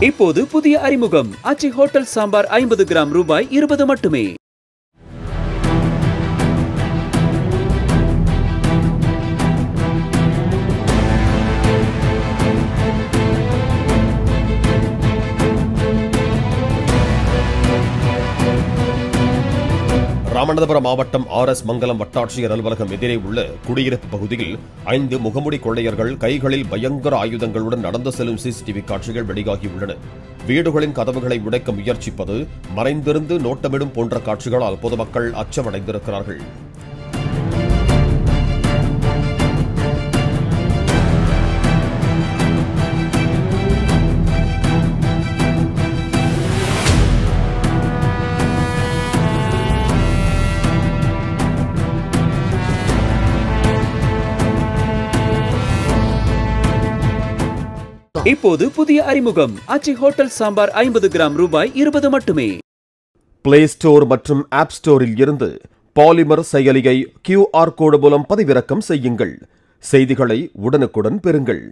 இப்போது புதிய அறிமுகம் ஆச்சி ஹோட்டல் சாம்பார் 50 கிராம் ரூபாய் 20 மட்டுமே. ராமநாதபுரம் மாவட்டம் RS மங்கலம் வட்டாட்சியர் அலுவலகம் எதிரே உள்ள குடியிருப்பு பகுதியில் 5 முகமுடி கொள்ளையர்கள் கைகளில் பயங்கர ஆயுதங்களுடன் நடந்து செல்லும் சிசிடிவி காட்சிகள் வெளியாகியுள்ளன. வீடுகளின் கதவுகளை உடைக்க முயற்சிப்பது, மறைந்திருந்து நோட்டமிடும் போன்ற காட்சிகளால் பொதுமக்கள் அச்சமடைந்திருக்கிறார்கள். இப்போது புதிய அறிமுகம் ஆச்சி ஹோட்டல் சாம்பார் 50 கிராம் ரூபாய் 20 மட்டுமே. பிளே ஸ்டோர் மற்றும் ஆப் ஸ்டோரில் இருந்து பாலிமர் செயலியை QR கோடு மூலம் பதிவிறக்கம் செய்யுங்கள். செய்திகளை உடனுக்குடன் பெறுங்கள்.